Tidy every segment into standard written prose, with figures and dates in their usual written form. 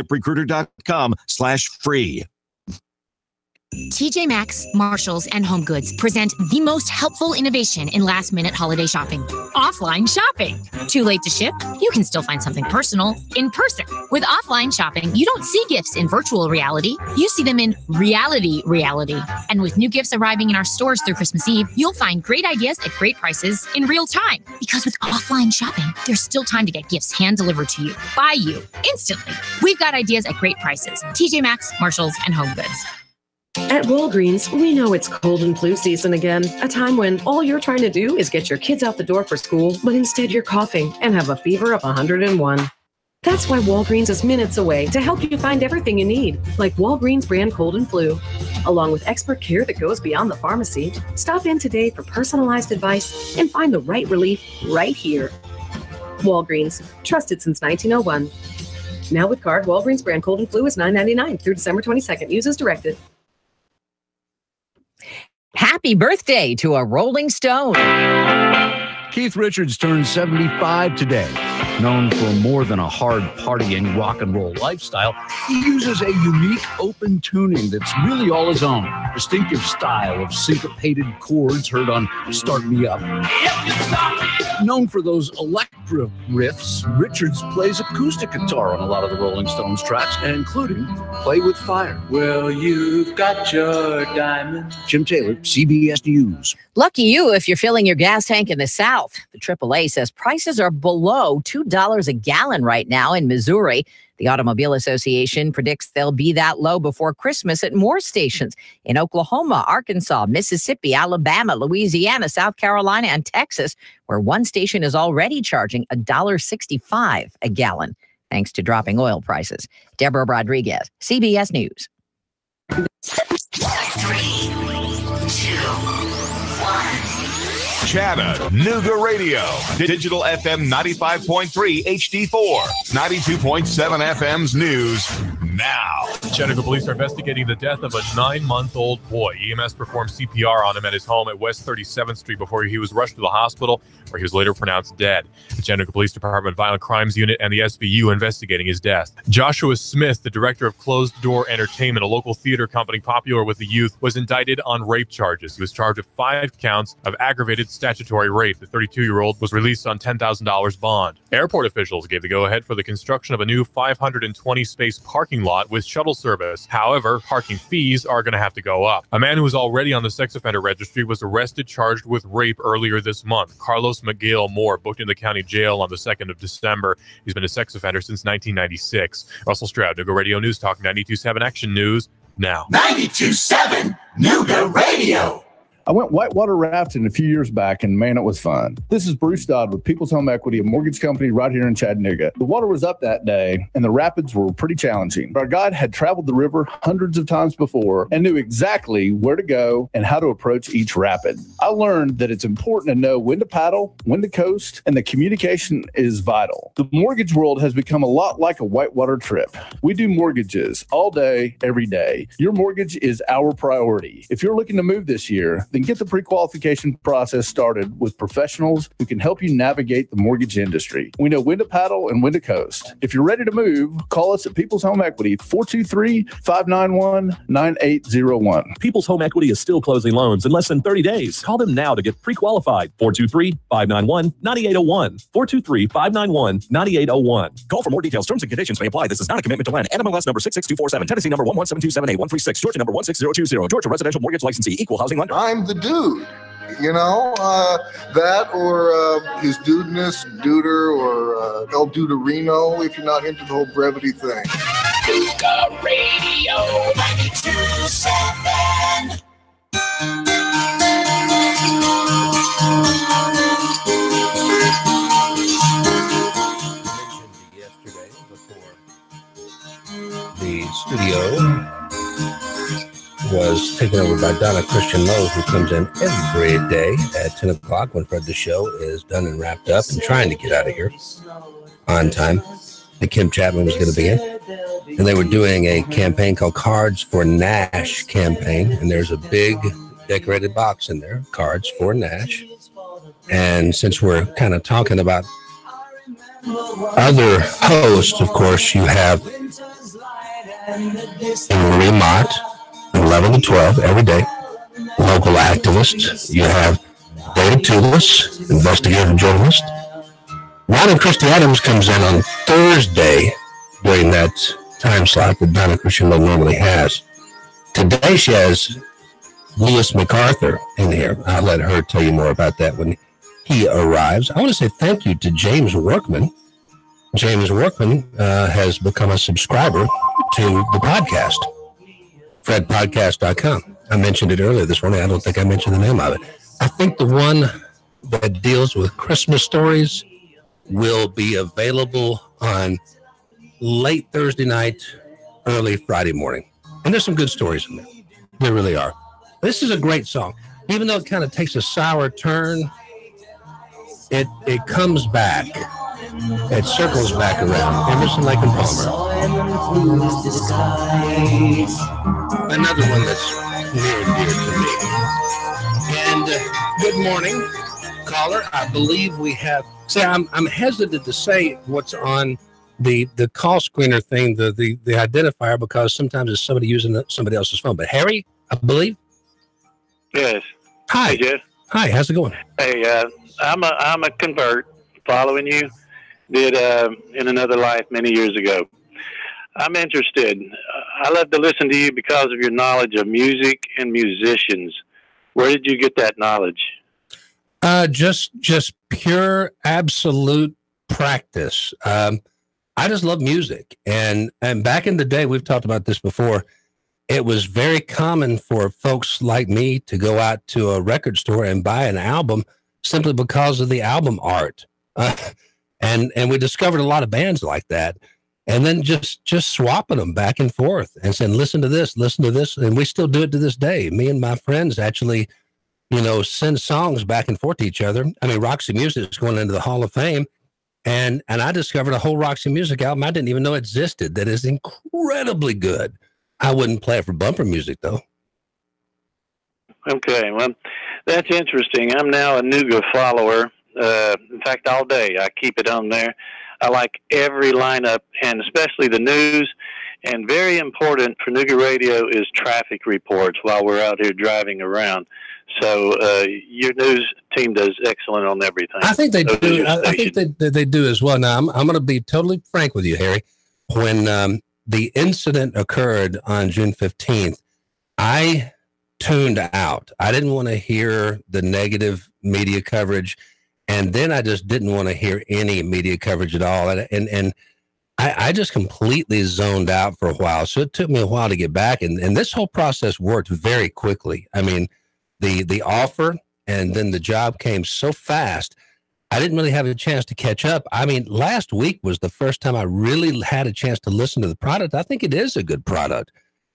ZipRecruiter.com/free. TJ Maxx, Marshalls, and HomeGoods present the most helpful innovation in last-minute holiday shopping. Offline shopping. Too late to ship? You can still find something personal in person. With offline shopping, you don't see gifts in virtual reality. You see them in reality. And with new gifts arriving in our stores through Christmas Eve, you'll find great ideas at great prices in real time. Because with offline shopping, there's still time to get gifts hand-delivered to you, by you, instantly. We've got ideas at great prices. TJ Maxx, Marshalls, and HomeGoods. At Walgreens, we know it's cold and flu season again, a time when all you're trying to do is get your kids out the door for school, but instead you're coughing and have a fever of 101. That's why Walgreens is minutes away to help you find everything you need, like Walgreens brand cold and flu. Along with expert care that goes beyond the pharmacy, stop in today for personalized advice and find the right relief right here. Walgreens, trusted since 1901. Now with card, Walgreens brand cold and flu is $9.99 through December 22nd. Use as directed. Happy birthday to a Rolling Stone. Keith Richards turned 75 today. Known for more than a hard partying rock and roll lifestyle, he uses a unique open tuning that's really all his own. Distinctive style of syncopated chords heard on Start Me Up. Known for those electro riffs, Richards plays acoustic guitar on a lot of the Rolling Stones tracks, including Play With Fire. Well, you've got your diamond. Jim Taylor, CBS News. Lucky you if you're filling your gas tank in the South. The AAA says prices are below $2 a gallon right now in Missouri. The Automobile Association predicts they'll be that low before Christmas at more stations in Oklahoma, Arkansas, Mississippi, Alabama, Louisiana, South Carolina, and Texas, where one station is already charging $1.65 a gallon, thanks to dropping oil prices. Deborah Rodriguez, CBS News. 3, 2, 1. Chattanooga Radio. Digital FM 95.3 HD4. 92.7 FM's news now. Chattanooga police are investigating the death of a 9-month-old boy. EMS performed CPR on him at his home at West 37th Street before he was rushed to the hospital, where he was later pronounced dead. The Chattanooga Police Department Violent Crimes Unit and the SVU investigating his death. Joshua Smith, the director of Closed Door Entertainment, a local theater company popular with the youth, was indicted on rape charges. He was charged with 5 counts of aggravated statutory rape. The 32-year-old was released on $10,000 bond. Airport officials gave the go-ahead for the construction of a new 520-space parking lot with shuttle service. However, parking fees are going to have to go up. A man who was already on the sex offender registry was arrested, charged with rape earlier this month. Carlos Miguel Moore booked in the county jail on the 2nd of December. He's been a sex offender since 1996. Russell Stroud, Nooga Radio News Talk 92.7 Action News now. 92.7 Nooga Radio. I went whitewater rafting a few years back, and man, it was fun. This is Bruce Dodd with People's Home Equity, a mortgage company right here in Chattanooga. The water was up that day, and the rapids were pretty challenging. Our guide had traveled the river hundreds of times before and knew exactly where to go and how to approach each rapid. I learned that it's important to know when to paddle, when to coast, and the communication is vital. The mortgage world has become a lot like a whitewater trip. We do mortgages all day, every day. Your mortgage is our priority. If you're looking to move this year, then get the pre-qualification process started with professionals who can help you navigate the mortgage industry. We know when to paddle and when to coast. If you're ready to move, call us at People's Home Equity, 423-591-9801. People's Home Equity is still closing loans in less than 30 days. Call them now to get pre-qualified. 423-591-9801. 423-591-9801. Call for more details. Terms and conditions may apply. This is not a commitment to lend. NMLS number 66247. Tennessee number 117278136. Georgia number 16020. Georgia Residential Mortgage Licensee. Equal housing lender. I'm the dude, you know, that or his dudeness, duder, or El Duderino, if you're not into the whole brevity thing. Nooga Radio 92.7. Yesterday, before the studio was taken over by Donna Christian Lowe, who comes in every day at 10 o'clock when Fred the show is done and wrapped up and trying to get out of here on time. And Kim Chapman was going to be in. And they were doing a campaign called Cards for Nash campaign. And there's a big decorated box in there, Cards for Nash. And since we're kind of talking about other hosts, of course, you have and Marie Mott, 11 to 12 every day. Local activists. You have David Tulis, investigative journalist. Ron and Christy Adams comes in on Thursday during that time slot that Donna Christian normally has. Today she has Lewis MacArthur in here. I'll let her tell you more about that when he arrives. I want to say thank you to James Workman. James Workman has become a subscriber to the podcast, fredpodcast.com. I mentioned it earlier this morning. I don't think I mentioned the name of it. I think the one that deals with Christmas stories will be available on late Thursday night, early Friday morning. And there's some good stories in there. There really are. This is a great song. Even though it kind of takes a sour turn, it comes back. It circles back around. Emerson, Lake and Palmer. Another one that's near and dear to me. And good morning, caller. I believe we have. See, I'm hesitant to say what's on the call screener thing, the identifier, because sometimes it's somebody using somebody else's phone. But Harry, I believe. Yes. Hi. Hey, Jeff. Hi. How's it going? Hey, I'm a convert following you. Did in another life many years ago. I'm interested. I love to listen to you because of your knowledge of music and musicians. Where did you get that knowledge? Just pure, absolute practice. I just love music, and back in the day, we've talked about this before. It was very common for folks like me to go out to a record store and buy an album simply because of the album art. And we discovered a lot of bands like that, and then just swapping them back and forth and saying, listen to this, and we still do it to this day. Me and my friends actually, send songs back and forth to each other. I mean, Roxy Music is going into the Hall of Fame, and I discovered a whole Roxy Music album I didn't even know existed that is incredibly good. I wouldn't play it for bumper music, though. Okay, well, that's interesting. I'm now a Nuga follower. In fact, all day I keep it on there. I like every lineup, and especially the news. And very important for Nuga Radio is traffic reports while we're out here driving around. So your news team does excellent on everything. I think they do. I think they do as well. Now, I'm going to be totally frank with you, Harry. When the incident occurred on June 15th, I tuned out. I didn't want to hear the negative media coverage. And then I just didn't want to hear any media coverage at all. And I just completely zoned out for a while. So it took me a while to get back. And this whole process worked very quickly. I mean, the offer and then the job came so fast. I didn't really have a chance to catch up. I mean, last week was the first time I really had a chance to listen to the product. I think it is a good product.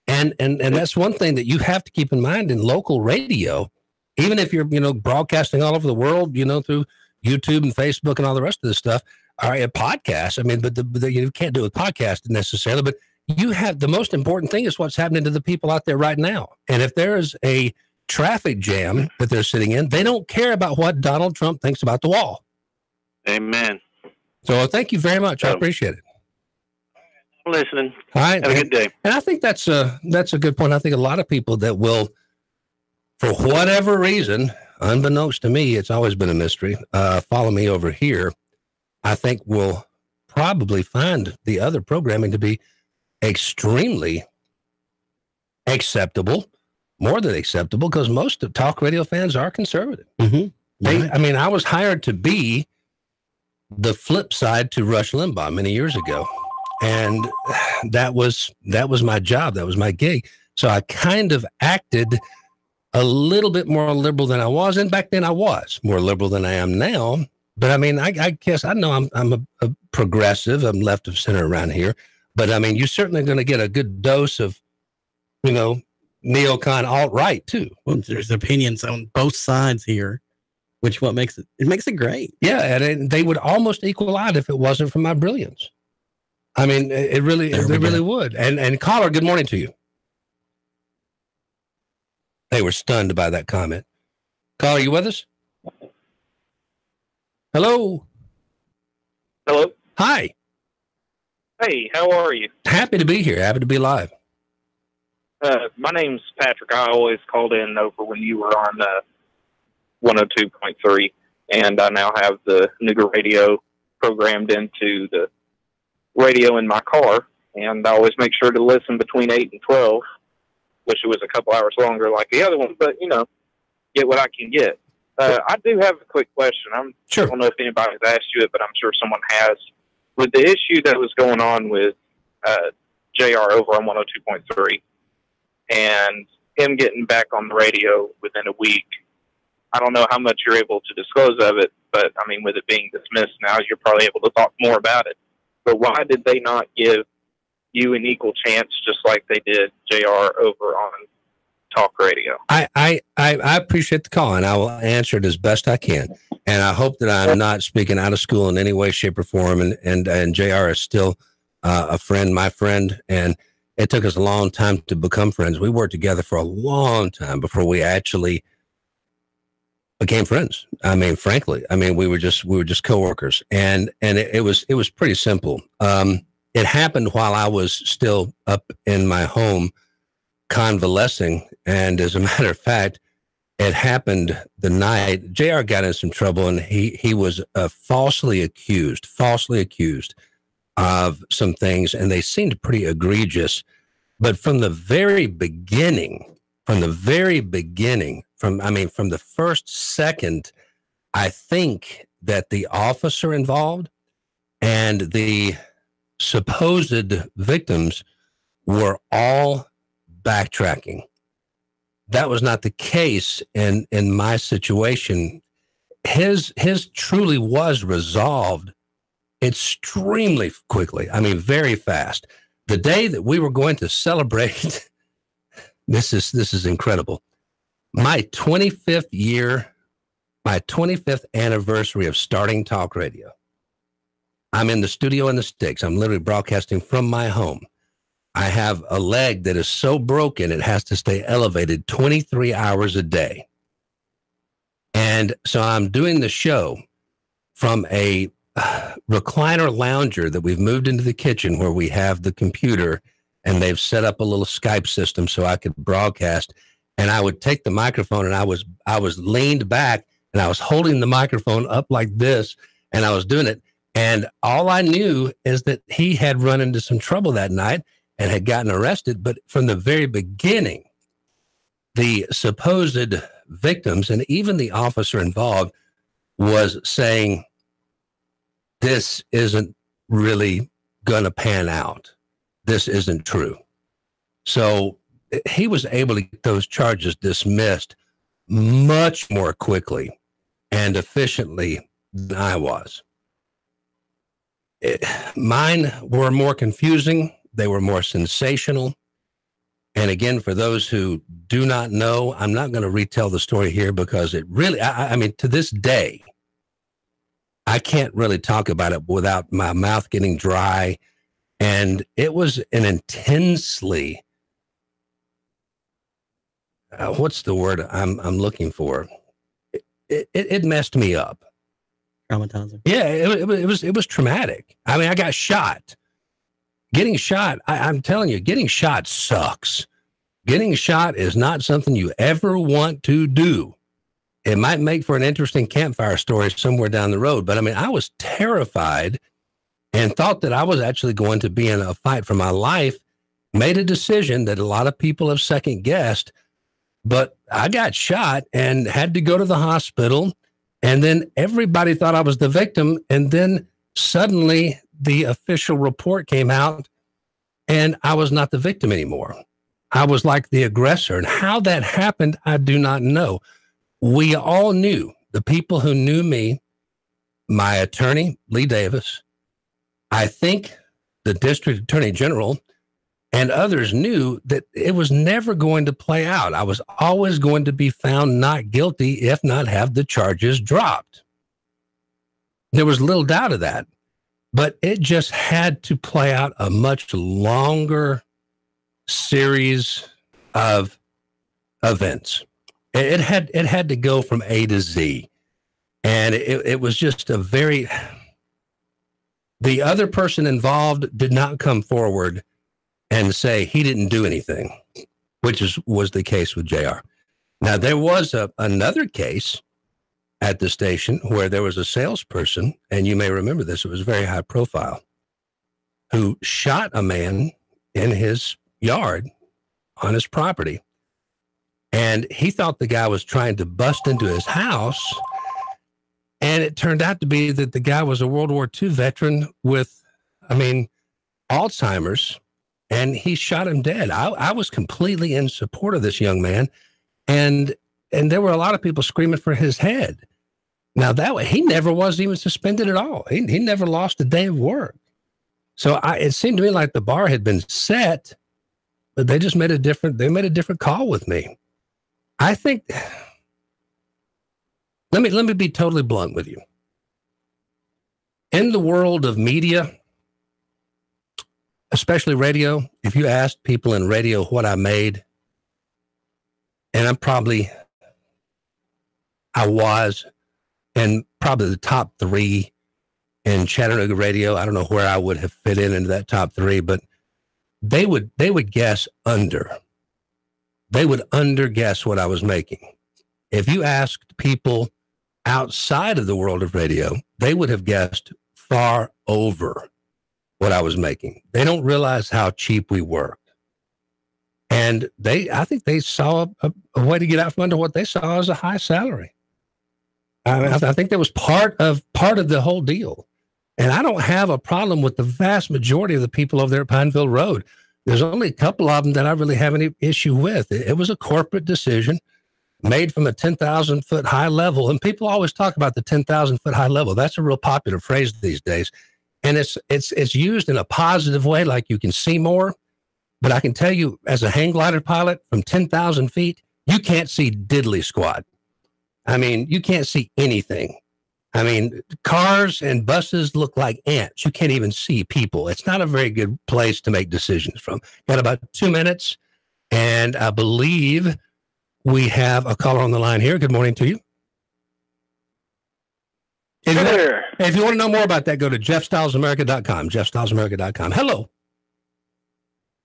And that's one thing that you have to keep in mind in local radio, even if you're, broadcasting all over the world, through YouTube and Facebook and all the rest of this stuff, or a podcast. I mean, but you can't do a podcast necessarily, but you have the most important thing is what's happening to the people out there right now. And if there is a traffic jam that they're sitting in, they don't care about what Donald Trump thinks about the wall. Amen. So thank you very much. I appreciate it. I'm listening. All right. Have a good day. And I think that's a good point. I think a lot of people that will, for whatever reason, unbeknownst to me, it's always been a mystery, follow me over here, I think will probably find the other programming to be extremely acceptable, more than acceptable, because most of talk radio fans are conservative. Mm-hmm. I mean, I was hired to be the flip side to Rush Limbaugh many years ago, and that was my job. That was my gig. So I kind of acted a little bit more liberal than I was. And back then I was more liberal than I am now. But I mean, I guess I know I'm a progressive. I'm left of center around here. But I mean, you're certainly going to get a good dose of, neocon alt-right too. Well, there's opinions on both sides here, which makes it great. Yeah. And they would almost equal out if it wasn't for my brilliance. I mean, they really would. And caller, good morning to you. They were stunned by that comment. Caller, are you with us? Hello? Hello? Hi. Hey, how are you? Happy to be here. Happy to be live. My name's Patrick. I always called in over when you were on 102.3, and I now have the Nougat Radio programmed into the radio in my car, and I always make sure to listen between 8 and 12. Wish it was a couple hours longer like the other one, but, get what I can get. I do have a quick question. I don't know if anybody's asked you it, but I'm sure someone has. With the issue that was going on with JR over on 102.3 and him getting back on the radio within a week, I don't know how much you're able to disclose of it, but, with it being dismissed now, you're probably able to talk more about it. But why did they not give you an equal chance just like they did JR over on Talk Radio? I appreciate the call, and I will answer it as best I can. And I hope that I'm not speaking out of school in any way, shape, or form. And JR is still a friend, my friend, and it took us a long time to become friends. We worked together for a long time before we actually became friends. Frankly, we were just coworkers, and it was pretty simple. It happened while I was still up in my home convalescing, and as a matter of fact, it happened the night JR got in some trouble, and he was falsely accused of some things, and they seemed pretty egregious. But from the very beginning, from the first second, I think that the officer involved and the supposed victims were all backtracking. That was not the case in my situation. His truly was resolved extremely quickly. Very fast. The day that we were going to celebrate, this is incredible. My 25th anniversary of starting Talk Radio. I'm in the studio in the sticks. I'm literally broadcasting from my home. I have a leg that is so broken it has to stay elevated 23 hours a day. And so I'm doing the show from a recliner lounger that we've moved into the kitchen where we have the computer, and they've set up a little Skype system so I could broadcast. And I would take the microphone, and I was leaned back, and I was holding the microphone up like this, and I was doing it. And all I knew is that he had run into some trouble that night and had gotten arrested. But from the very beginning, the supposed victims and even the officer involved was saying, this isn't really going to pan out. This isn't true. So he was able to get those charges dismissed much more quickly and efficiently than I was. Mine were more confusing. They were more sensational. And again, for those who do not know, I'm not going to retell the story here because it really, to this day, I can't really talk about it without my mouth getting dry. And it was an intensely, what's the word I'm looking for? It messed me up. Traumatizing. Yeah, it was traumatic. I got shot. Getting shot, I'm telling you, getting shot sucks. Getting shot is not something you ever want to do. It might make for an interesting campfire story somewhere down the road, but I was terrified and thought that I was actually going to be in a fight for my life. Made a decision that a lot of people have second guessed, but I got shot and had to go to the hospital. And then everybody thought I was the victim. And then suddenly the official report came out and I was not the victim anymore. I was like the aggressor. And how that happened, I do not know. We all knew, the people who knew me, my attorney, Lee Davis, I think the district attorney general, and others knew that it was never going to play out. I was always going to be found not guilty, if not have the charges dropped. There was little doubt of that, but it just had to play out a much longer series of events. It had to go from A to Z. And it was just the the other person involved did not come forward and say he didn't do anything, which was the case with JR. Now, there was another case at the station where there was a salesperson, and you may remember this, it was very high profile, who shot a man in his yard on his property. And he thought the guy was trying to bust into his house. And it turned out to be that the guy was a World War II veteran with, Alzheimer's, and he shot him dead. I was completely in support of this young man. And there were a lot of people screaming for his head. Now, that way, he never was even suspended at all. He never lost a day of work. So it seemed to me like the bar had been set, but they just made a different call with me. I think, let me be totally blunt with you. In the world of media, especially radio, if you asked people in radio what I made, and I was in probably the top 3 in Chattanooga radio. I don't know where I would have fit into that top 3, but they would guess under. They would underguess what I was making. If you asked people outside of the world of radio, they would have guessed far over what I was making. They don't realize how cheap we worked. And I think they saw a way to get out from under what they saw as a high salary. I think that was part of the whole deal. And I don't have a problem with the vast majority of the people over there at Pineville Road. There's only a couple of them that I really have any issue with. It was a corporate decision made from a 10,000-foot high level. And people always talk about the 10,000-foot high level. That's a real popular phrase these days. And it's used in a positive way, like you can see more. But I can tell you, as a hang glider pilot from 10,000 feet, you can't see diddly squat. You can't see anything. Cars and buses look like ants. You can't even see people. It's not a very good place to make decisions from. Got about 2 minutes, and I believe we have a caller on the line here. Good morning to you. If you want to know more about that, go to jeffstylesamerica.com, jeffstylesamerica.com. Hello.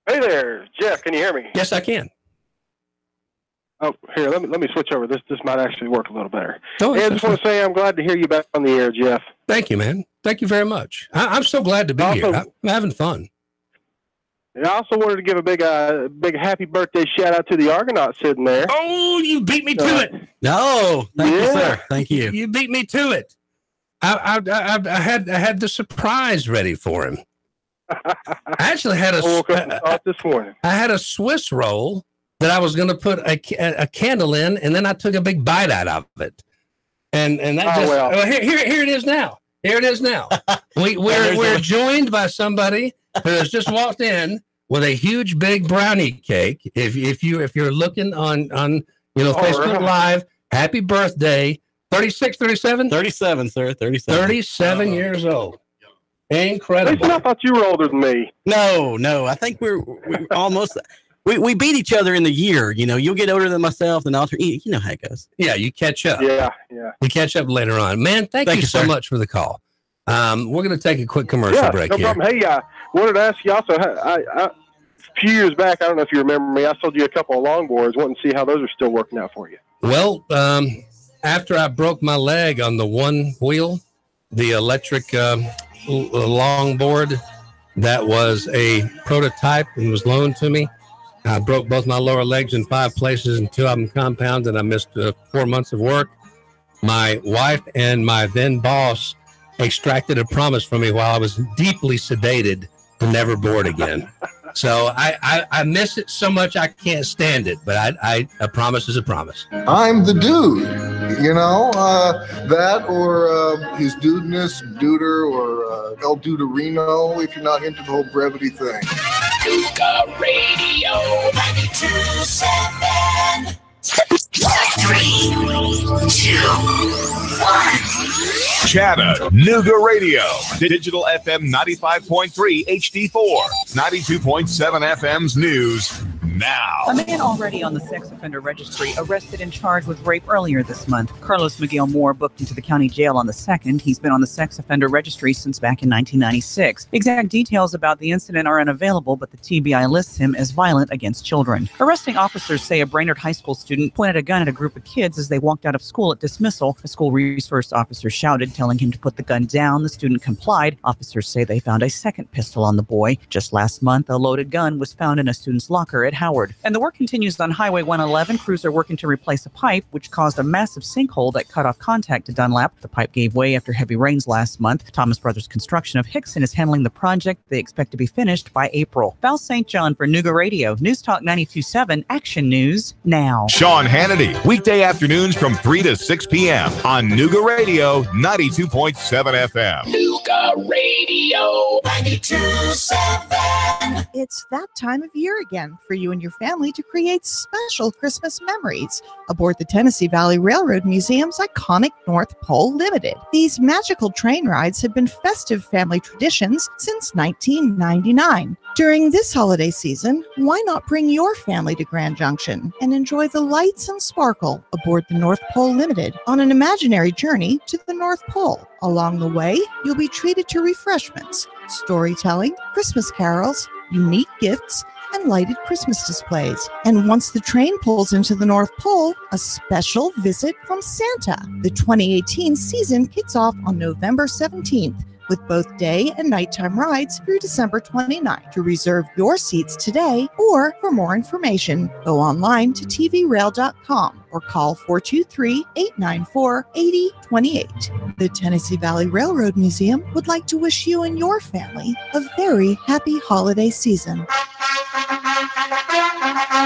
Hey there, Jeff. Can you hear me? Yes, I can. Oh, here, let me switch over. This might actually work a little better. Oh, I just want to say I'm glad to hear you back on the air, Jeff. Thank you, man. Thank you very much. I'm so glad to be here. I'm having fun. And I also wanted to give a big happy birthday shout out to the Argonaut sitting there. Oh, you beat me to it. No, thank you, sir. Thank you. You beat me to it. I had the surprise ready for him. I actually had this morning. I had a Swiss roll that I was going to put a candle in, and then I took a big bite out of it, and that here it is now. Here it is now. We're joined by somebody who has just walked in with a huge big brownie cake. If you're looking on Facebook Live, happy birthday, 36, 37? 37, sir. 37. 37 years old. Incredible. I thought you were older than me. No. I think we're almost. We beat each other in the year. You'll get older than myself, and you know how it goes. Yeah, you catch up. Yeah. You catch up later on. Man, thank you so much for the call. We're going to take a quick commercial break here. No problem. Hey, I wanted to ask you also, a few years back, I don't know if you remember me, I sold you a couple of longboards. Wanted to see how those are still working out for you. Well, after I broke my leg on the one wheel, the electric longboard that was a prototype and was loaned to me, I broke both my lower legs in 5 places and 2 of them compounded, and I missed 4 months of work. My wife and my then boss extracted a promise from me while I was deeply sedated to never board again. So I miss it so much I can't stand it, but a promise is a promise. I'm the dude, that or his dudeness, duder, or El Duderino, if you're not into the whole brevity thing. Nuga Radio 92.7. 3, 2, 1. Chattanooga Radio. Digital FM 95.3 HD4. 92.7 FM's news now. A man already on the sex offender registry arrested and charged with rape earlier this month. Carlos Miguel Moore booked into the county jail on the 2nd. He's been on the sex offender registry since back in 1996. Exact details about the incident are unavailable, but the TBI lists him as violent against children. Arresting officers say a Brainerd High School student pointed a gun at a group of kids as they walked out of school at dismissal. A school resource officer shouted, telling him to put the gun down. The student complied. Officers say they found a second pistol on the boy. Just last month, a loaded gun was found in a student's locker at Howard. And the work continues on Highway 111. Crews are working to replace a pipe, which caused a massive sinkhole that cut off contact to Dunlap. The pipe gave way after heavy rains last month. Thomas Brothers Construction of Hickson is handling the project. They expect to be finished by April. Val St. John for Nuga Radio. News Talk 92.7. Action News now. Sean Hannity, weekday afternoons from 3 to 6 p.m. on Nuga Radio 92.7 FM. Nuga Radio 92.7. It's that time of year again for you and your family to create special Christmas memories aboard the Tennessee Valley Railroad Museum's iconic North Pole Limited. These magical train rides have been festive family traditions since 1999. During this holiday season, why not bring your family to Grand Junction and enjoy the lights and sparkle aboard the North Pole Limited on an imaginary journey to the North Pole. Along the way, you'll be treated to refreshments, storytelling, Christmas carols, unique gifts, and lighted Christmas displays. And once the train pulls into the North Pole, a special visit from Santa. The 2018 season kicks off on November 17th with both day and nighttime rides through December 29th. To reserve your seats today or for more information, go online to tvrail.com or call 423-894-8028. The Tennessee Valley Railroad Museum would like to wish you and your family a very happy holiday season.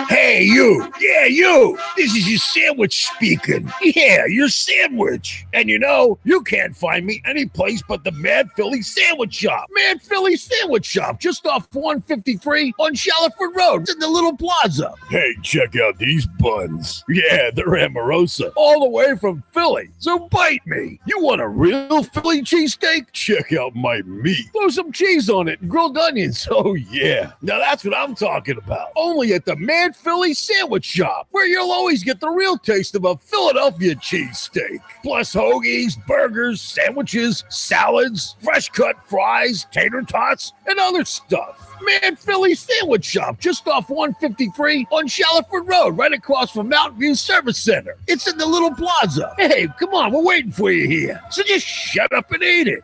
Hey, you! Yeah, you! This is your sandwich speaking. Yeah, your sandwich. And you know, you can't find me any place but the Mad Philly Sandwich Shop. Mad Philly Sandwich Shop, just off 153 on Shaliford Road. It's in the little plaza. Hey, check out these buns. Yeah, they're Amorosa. All the way from Philly. So bite me. You want a real Philly cheesesteak? Check out my meat. Throw some cheese on it and grilled onions. Oh, yeah. Now that's what I'm talking about. Only at the Mad Philly Sandwich Shop, where you'll always get the real taste of a Philadelphia cheesesteak. Plus hoagies, burgers, sandwiches, salads, fresh cut fries, tater tots, and other stuff. Mad Philly Sandwich Shop, just off 153 on Shaliford Road, right across from Mountain View Service Center. It's in the little plaza. Hey, come on, we're waiting for you here. So just shut up and eat it.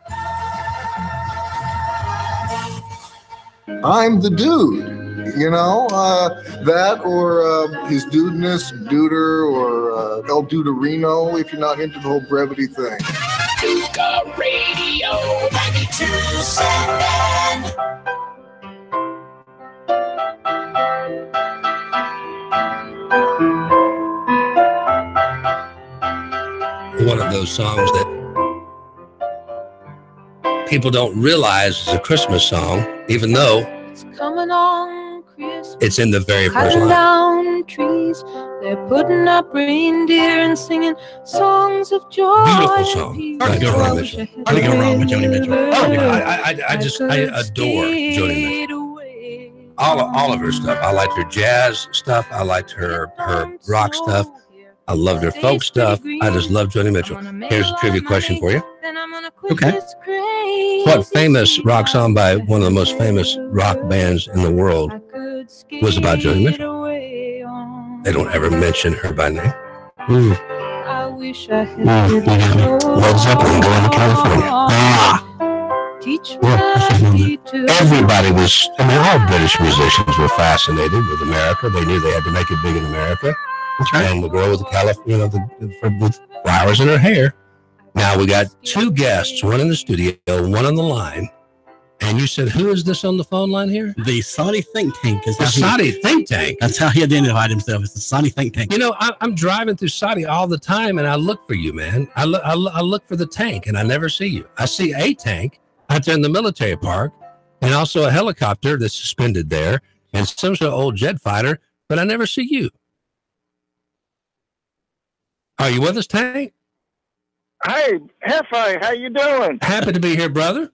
I'm the dude. You know, that or his dudeness, duder, or El Duderino if you're not into the whole brevity thing. Nuga Radio 92.7. One of those songs that people don't realize is a Christmas song, even though it's coming on Christmas. It's in the very first Cutting line. down trees, they're putting up reindeer and singing songs of joy. Beautiful song. Hard to go wrong with Joni Mitchell. I adore Joni Mitchell. All of her stuff. I liked her jazz stuff. I liked her rock stuff. I loved her folk stuff. I just love Joni Mitchell. Here's a trivia question for you. Okay. What famous rock song by one of the most famous rock bands in the world was about Joni Mitchell? They don't ever mention her by name. I wish I had Led Zeppelin, Going to California. Teach Everybody was, all British musicians were fascinated with America. They knew they had to make it big in America. That's right. And the girl with the California, with flowers in her hair. Now we got two guests, one in the studio, one on the line. And you said, who is this on the phone line here? The Saudi think tank. The Saudi think tank. That's how he identified himself. It's the Saudi think tank. You know, I'm driving through Saudi all the time, and I look for you, man. I look for the tank, and I never see you. I see a tank out there in the military park, and also a helicopter that's suspended there, and some sort of old jet fighter, but I never see you. Are you with us, Tank? Hey, Hefe, how you doing? Happy to be here, brother.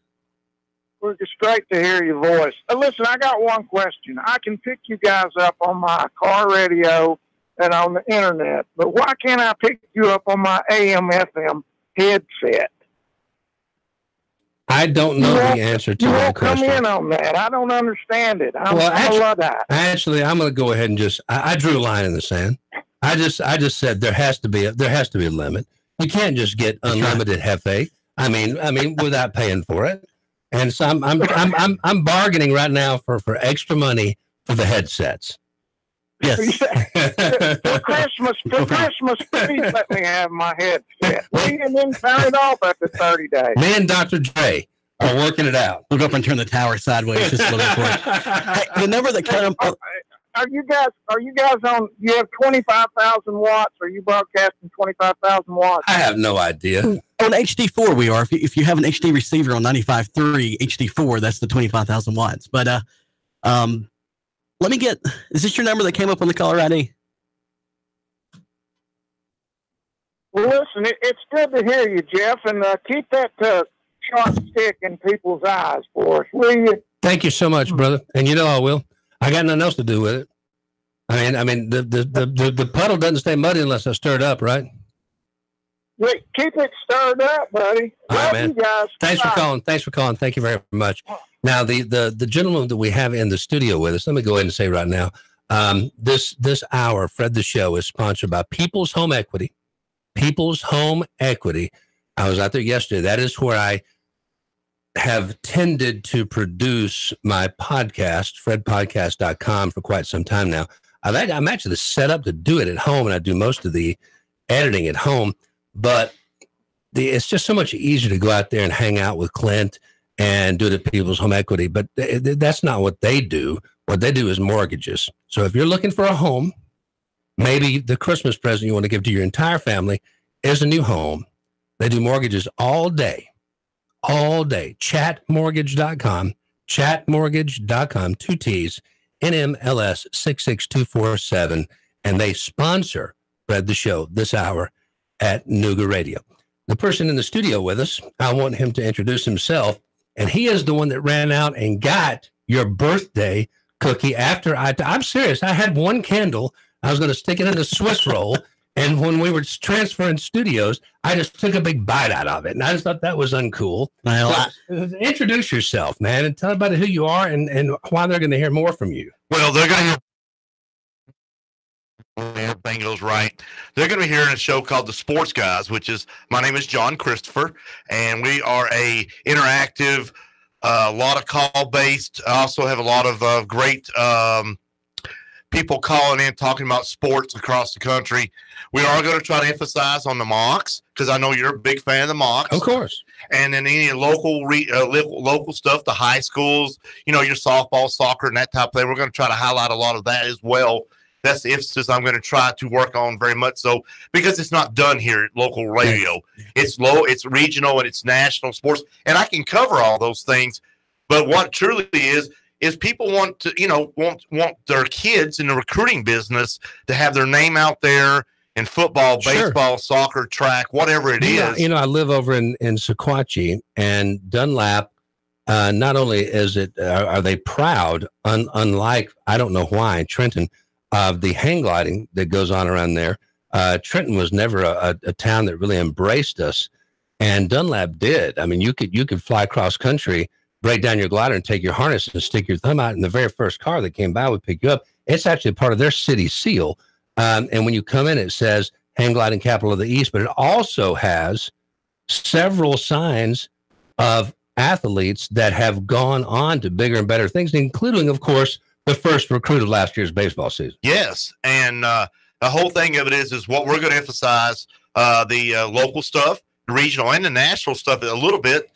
It's great to hear your voice. Listen, I got one question. I can pick you guys up on my car radio and on the internet, but why can't I pick you up on my AM/FM headset? I don't know the answer to that question. Come in on that. I don't understand it. I'm a Luddite. Actually, I'm going to go ahead and I drew a line in the sand. I just said there has to be a limit. You can't just get unlimited Hefe. I mean, without paying for it. And so I'm bargaining right now for extra money for the headsets. Yes. for Christmas, please let me have my headset. And then turn it off after 30 days. Me and Dr. Dre are working it out. We'll go up and turn the tower sideways just a little bit. Hey, the number that kind of. Are you guys on? You have 25,000 watts. Are you broadcasting 25,000 watts? I have no idea. On HD4, we are. If you have an HD receiver on 95.3 HD4, that's the 25,000 watts. But let me get. Is this your number that came up on the caller ID? Well, listen, it's good to hear you, Jeff, and keep that sharp stick in people's eyes for us, will you? Thank you so much, brother. And you know I will. I got nothing else to do with it. I mean, the puddle doesn't stay muddy unless I stir it up, right? Wait, keep it stirred up, buddy. All right, man. You guys. Thanks for calling. Thank you very much. Now, the gentleman that we have in the studio with us, let me go ahead and say right now, this hour, Fred the Show, is sponsored by People's Home Equity. People's Home Equity. I was out there yesterday. That is where I have tended to produce my podcast, fredpodcast.com, for quite some time now. I'm actually set up to do it at home, and I do most of the editing at home, but it's just so much easier to go out there and hang out with Clint and do it at People's Home Equity. But that's not what they do. What they do is mortgages. So if you're looking for a home, maybe the Christmas present you want to give to your entire family is a new home. They do mortgages all day. Chatmortgage.com, chatmortgage.com, 2 T's, NMLS 66247. And they sponsor Fred the Show this hour at Nuga Radio. The person in the studio with us, I want him to introduce himself. And he is the one that ran out and got your birthday cookie after I'm serious. I had one candle. I was going to stick it in a Swiss roll. And when we were transferring studios, I just took a big bite out of it. And I just thought that was uncool. Well, introduce yourself, man, and tell everybody who you are and why they're going to hear more from you. Well, they're going to hear everything goes right. They're going to be hearing a show called The Sports Guys, which is, my name is John Christopher, and we are a interactive, a lot of call-based. I also have a lot of great people calling in, talking about sports across the country. We are going to try to emphasize on the Mocs, because I know you're a big fan of the Mocs. Of course. And then any local stuff, the high schools, your softball, soccer, and that type of thing. We're going to try to highlight a lot of that as well. That's the emphasis I'm going to try to work on very much so, because it's not done here at local radio. It's it's regional, and it's national sports, and I can cover all those things. But what truly is people want to, want their kids in the recruiting business to have their name out there in football, baseball, soccer, track, whatever it is. I live over in Sequatchie, and Dunlap, not only is it, are they proud, unlike, I don't know why, Trenton, of the hang gliding that goes on around there. Trenton was never a town that really embraced us, and Dunlap did. I mean, you could fly cross country, break down your glider, and take your harness and stick your thumb out, and the very first car that came by would pick you up. It's actually part of their city seal. And when you come in, it says hang gliding capital of the East, but it also has several signs of athletes that have gone on to bigger and better things, including, of course, the first recruit of last year's baseball season. Yes. And the whole thing of it is what we're going to emphasize, the local stuff, the regional and the national stuff a little bit.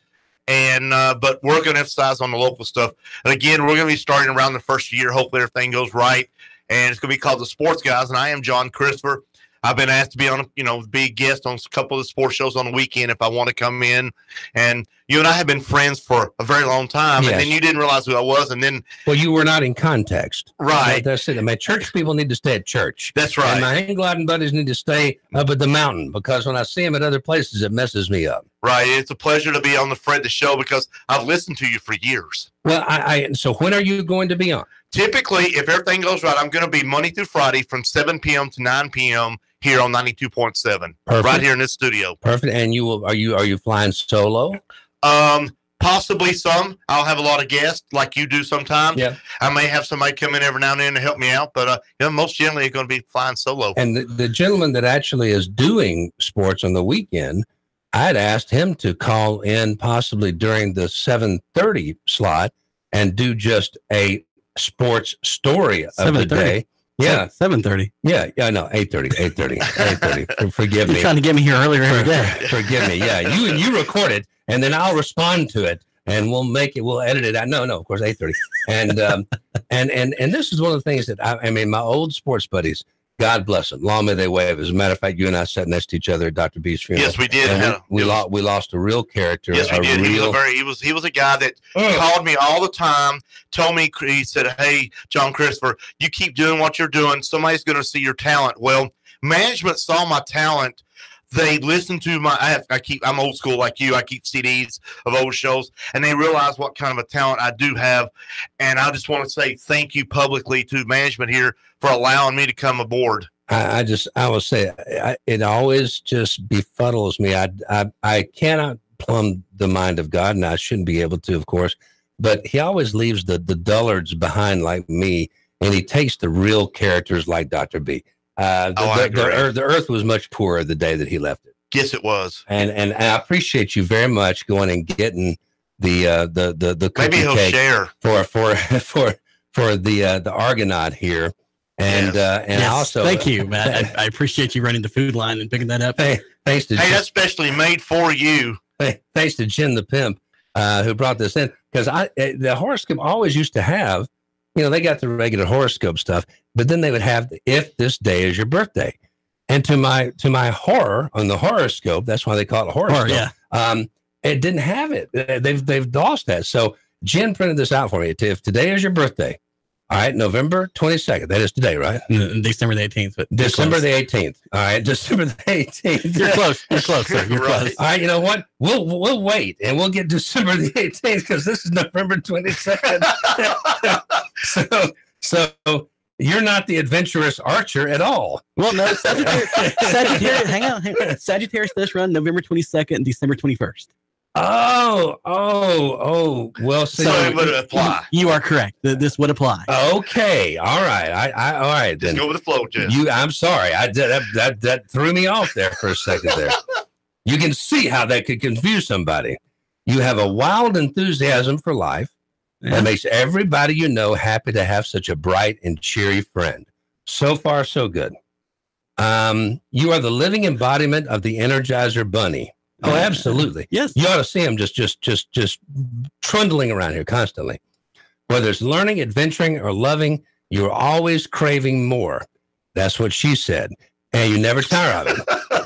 And but we're going to emphasize on the local stuff. And again, we're going to be starting around the first year. Hopefully everything goes right. And it's going to be called The Sports Guys. And I am John Christopher. I've been asked to be on, be a guest on a couple of the sports shows on the weekend if I want to come in. And you and I have been friends for a very long time. Yes. And then you didn't realize who I was. And then, well, you were not in context. Right. That's it. I mean, church people need to stay at church. That's right. And my hang gliding buddies need to stay up at the mountain, because when I see them at other places, it messes me up. Right. It's a pleasure to be on the Fred the Show because I've listened to you for years. Well, so when are you going to be on? Typically, if everything goes right, I'm going to be Monday through Friday from 7 p.m. to 9 p.m. here on 92.7, right here in this studio. Perfect. And are you flying solo? Possibly some. I'll have a lot of guests like you do sometimes. Yeah. I may have somebody come in every now and then to help me out, but most generally going to be flying solo. And the gentleman that actually is doing sports on the weekend, I'd asked him to call in possibly during the 7:30 slot and do just a sports story of the day. Yeah, 7:30. Yeah, no, 8:30. Forgive me. You're trying to get me here earlier every day. Forgive me. Yeah, you record it, and then I'll respond to it, and we'll edit it out. No, of course, 8:30. And this is one of the things that I mean, my old sports buddies, God bless them, long may they wave. As a matter of fact, you and I sat next to each other at Dr. B's funeral. Yes, we did. We lost a real character. Yes, we did. He was a guy that called me all the time, told me, he said, "Hey, John Christopher, you keep doing what you're doing. Somebody's going to see your talent." Well, management saw my talent. They listened to I'm old school like you. I keep CDs of old shows, and they realize what kind of a talent I do have. And I just want to say thank you publicly to management here for allowing me to come aboard. I will say it always just befuddles me. I cannot plumb the mind of God, and I shouldn't be able to, of course, but he always leaves the dullards behind like me, and he takes the real characters like Dr. B. The earth was much poorer the day that he left it. Yes, it was. And I appreciate you very much going and getting the maybe he'll cake share for the Argonaut here. And yes, also thank you, Matt. I appreciate you running the food line and picking that up. Thanks to that's specially made for you. Thanks to Jen the Pimp, who brought this in, because the horoscope always used to have, they got the regular horoscope stuff, but then they would have if this day is your birthday. And to my horror on the horoscope, that's why they call it horoscope. It didn't have it. They've lost that. So Jen printed this out for me. If today is your birthday, all right, November 22nd. That is today, right? December the 18th. But December the 18th. All right, December the 18th. You're close. You're close, sir. You're close. All right, you know what? We'll wait, and we'll get December the 18th because this is November 22nd. So you're not the adventurous archer at all. Well, no, Sagittarius. Hang on. Sagittarius does run November 22nd and December 21st. Oh. Well, so it would apply. You are correct. This would apply. Okay. All right. All right. Just go with the flow, Jeff. I'm sorry. That threw me off there for a second there. You can see how that could confuse somebody. You have a wild enthusiasm for life that makes everybody you know happy to have such a bright and cheery friend. So far, so good. You are the living embodiment of the Energizer Bunny. Oh, absolutely. Yes. You ought to see him just trundling around here constantly. Whether it's learning, adventuring, or loving, you're always craving more. That's what she said. And you never tire of it.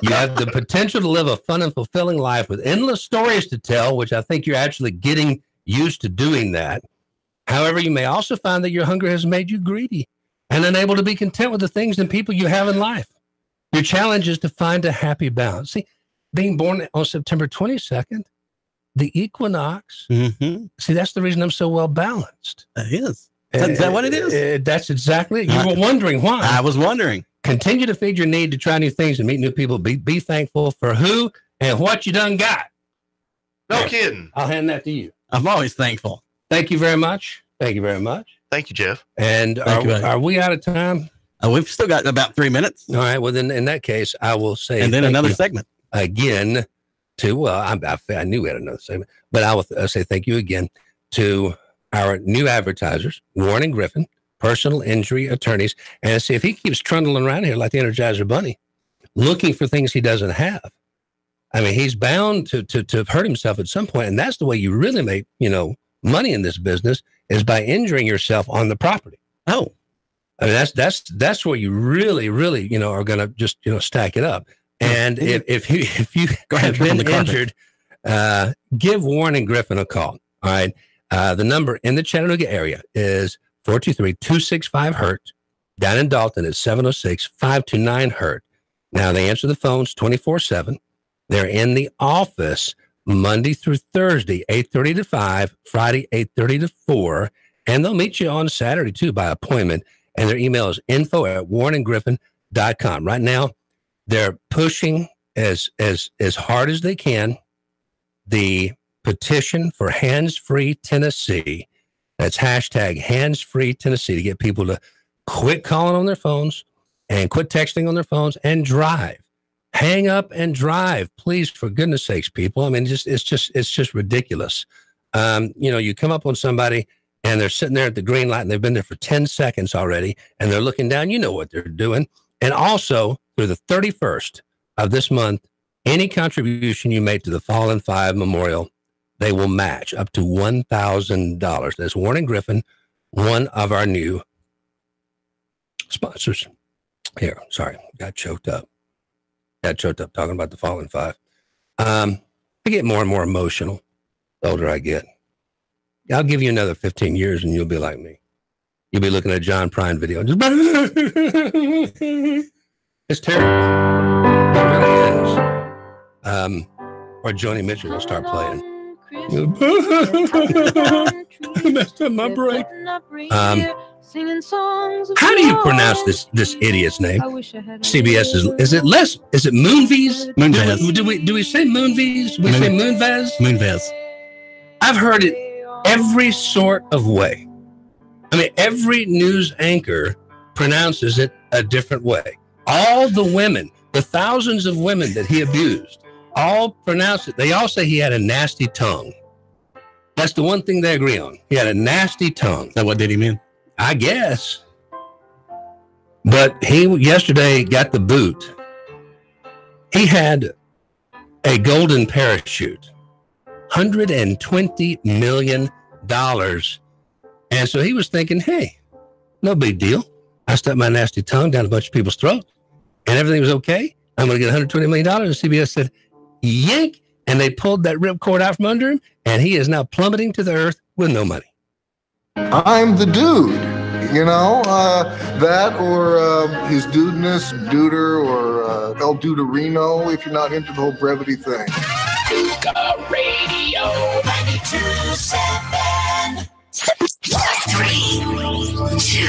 You have the potential to live a fun and fulfilling life with endless stories to tell, which I think you're actually getting used to doing that. However, you may also find that your hunger has made you greedy and unable to be content with the things and people you have in life. Your challenge is to find a happy balance. See, being born on September 22nd, the equinox. Mm-hmm. See, that's the reason I'm so well balanced. That is. Is that what it is? That's exactly it. You were wondering why. I was wondering. Continue to feed your need to try new things and meet new people. Be thankful for who and what you done got. No kidding. I'll hand that to you. I'm always thankful. Thank you very much. Thank you very much. Thank you, Jeff. And are we out of time? We've still got about 3 minutes. All right. Well, then in that case, I will say. And then another segment. Again to, I knew we had another segment, but I will say thank you again to our new advertisers, Warren and Griffin, personal injury attorneys. And see if he keeps trundling around here like the Energizer Bunny, looking for things he doesn't have. I mean, he's bound to hurt himself at some point. And that's the way you really make, money in this business is by injuring yourself on the property. Oh, I mean, that's where you really, really, are going to just, stack it up. And if you have been injured, give Warren and Griffin a call. All right. The number in the Chattanooga area is 423-265-HURT. Down in Dalton, it's 706-529-HURT. Now, they answer the phones 24/7. They're in the office Monday through Thursday, 8:30 to 5, Friday, 8:30 to 4. And they'll meet you on Saturday, too, by appointment. And their email is info@warrenandgriffin.com. Right now, they're pushing as hard as they can the petition for Hands-Free Tennessee. That's hashtag Hands-Free Tennessee to get people to quit calling on their phones and quit texting on their phones and drive. Hang up and drive, please, for goodness sakes, people. I mean, it's just ridiculous. You come up on somebody and they're sitting there at the green light and they've been there for 10 seconds already and they're looking down. You know what they're doing. And also, through the 31st of this month, any contribution you make to the Fallen Five Memorial, they will match up to $1,000. That's Warren and Griffin, one of our new sponsors. Here, sorry, got choked up talking about the Fallen Five. I get more and more emotional the older I get. I'll give you another 15 years and you'll be like me. You'll be looking at a John Prine video. It's terrible. It really is. Or Joni Mitchell will start playing. I messed up my break. How do you pronounce this idiot's name? CBS is it Moonves? Moonves. Do we say Moonves? We say Moonves? Moonves. I've heard it every sort of way. I mean, every news anchor pronounces it a different way. All the women, the thousands of women that he abused, all pronounce it. They all say he had a nasty tongue. That's the one thing they agree on. He had a nasty tongue. Now, what did he mean? I guess. But he yesterday got the boot. He had a golden parachute, $120 million. And so he was thinking, hey, no big deal. I stuck my nasty tongue down a bunch of people's throats and everything was okay. I'm going to get $120 million. And CBS said, yank. And they pulled that ripcord out from under him. And he is now plummeting to the earth with no money. I'm the dude, that or his dudeness, duder, or El Duderino, if you're not into the whole brevity thing. Cougar Radio 92.7. 3, 2,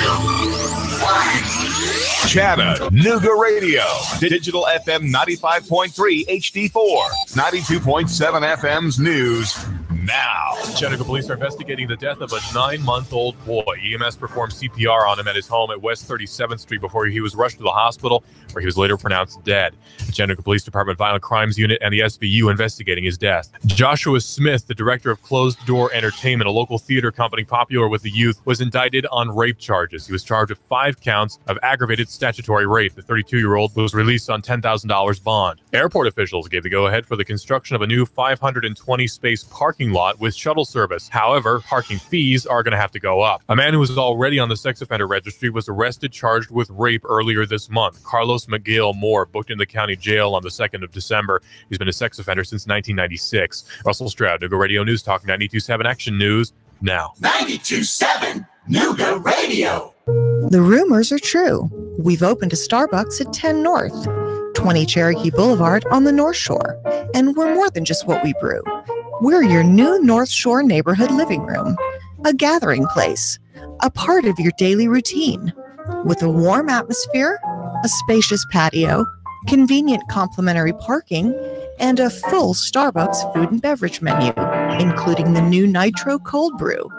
1. Chattanooga Radio. Digital FM 95.3 HD4. 92.7 FM's news. Now, Chattanooga police are investigating the death of a 9-month-old boy. EMS performed CPR on him at his home at West 37th Street before he was rushed to the hospital, where he was later pronounced dead. The Chattanooga Police Department Violent Crimes Unit and the SVU investigating his death. Joshua Smith, the director of Closed Door Entertainment, a local theater company popular with the youth, was indicted on rape charges. He was charged with 5 counts of aggravated statutory rape. The 32-year-old was released on $10,000 bond. Airport officials gave the go-ahead for the construction of a new 520-space parking lot with shuttle service. However, parking fees are going to have to go up. A man who was already on the sex offender registry was arrested, charged with rape earlier this month. Carlos Miguel Moore, booked in the county jail on the 2nd of December. He's been a sex offender since 1996. Russell Stroud, Nooga Radio News Talk 92.7 Action News now. 92.7 Nooga Radio. The rumors are true. We've opened a Starbucks at 10 North, 20 Cherokee Boulevard on the North Shore. And we're more than just what we brew. We're your new North Shore neighborhood living room, a gathering place, a part of your daily routine, with a warm atmosphere, a spacious patio, convenient complimentary parking, and a full Starbucks food and beverage menu, including the new Nitro Cold Brew.